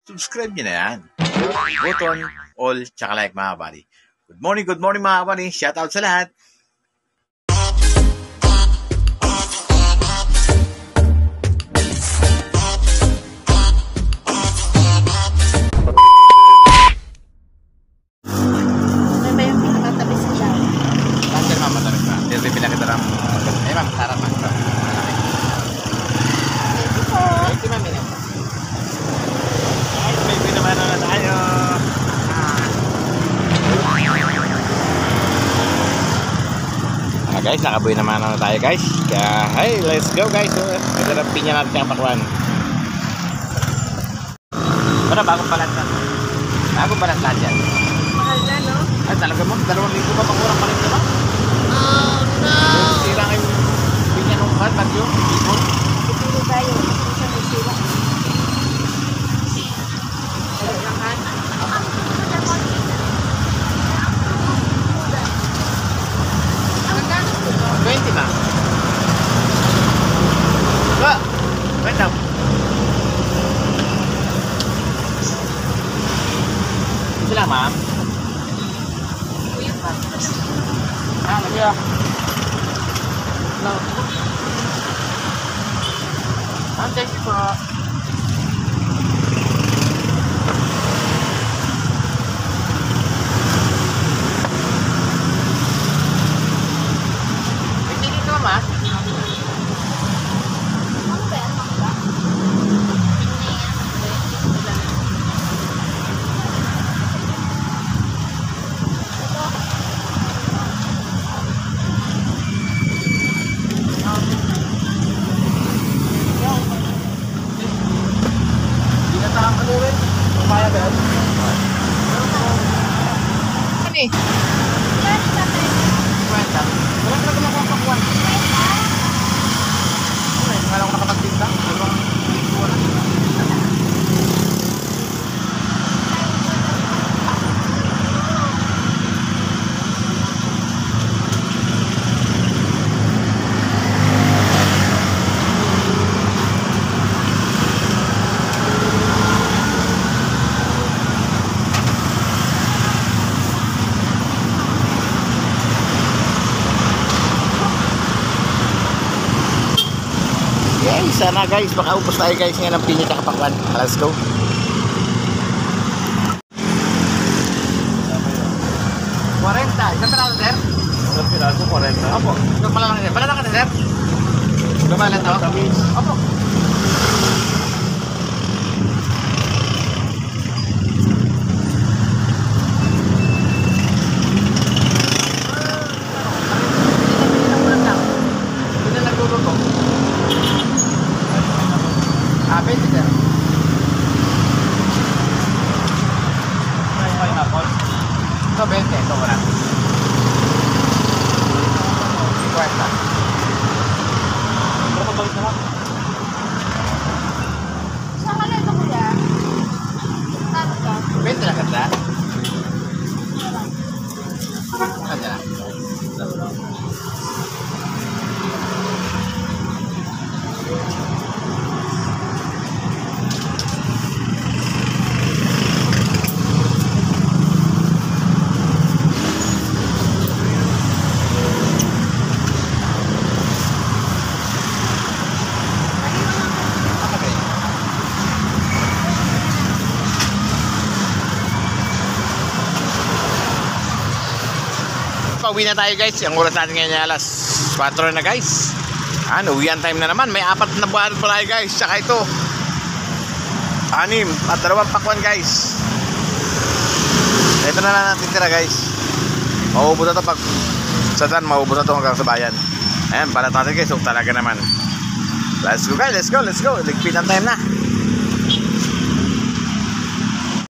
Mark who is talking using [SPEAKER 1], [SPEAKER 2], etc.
[SPEAKER 1] subscribe nyo na yan. Button, all, tsaka like mga buddy. Good morning mga buddy. Shout out sa lahat. Ma'am, sarap ma'am. Thank you, ma'am. May pinamano na tayo. Guys, nakabuhay naman na tayo guys. Kaya, hey, let's go guys. Magandang pinya natin ang pakwan. Para bagong balat na. Bagong balat lahat yan.
[SPEAKER 2] Mahal na, no?
[SPEAKER 1] Ay, talaga mo? 2,000 pa pang kurang palit na ba?
[SPEAKER 2] Oh, no!
[SPEAKER 1] Sira kayo pinya nung kan, bagyo.
[SPEAKER 2] Ipili tayo. Isa may sila. Wala lang kan?
[SPEAKER 1] 20 na. Ba? Wait up. Sila ma'am. Lagi ya. No. Thank you po. Ini. Kwenta. Wala ka naman akong pakuan. Wala ko nakapagtinta. Sana guys, makaupos tayo guys ngayon ng pinya at pakwan. Let's go. 40. Isang piraso sir? Isang piraso 40. Opo. Ito pala lang sir. Pala lang ka sir? Gumala to? Opo. Ito 20, ito wala 50 pero mabalik na lang
[SPEAKER 2] saan ka na ito kuya? Saan ka?
[SPEAKER 1] 20 lang ganda ganda lang pauwi na tayo guys. Ang oras natin ngayon ay alas 4 na guys. Uwian time na naman. May 4 na buwan pala guys. Tsaka ito 6 at 2 pakwan guys. Ito na lang natin tira guys. Maubos na ito pag sa dan. Maubos na ito hanggang sa bayan. Ayan, balat natin guys. So talaga naman. Let's go guys. Let's go. Ligpit ang time na.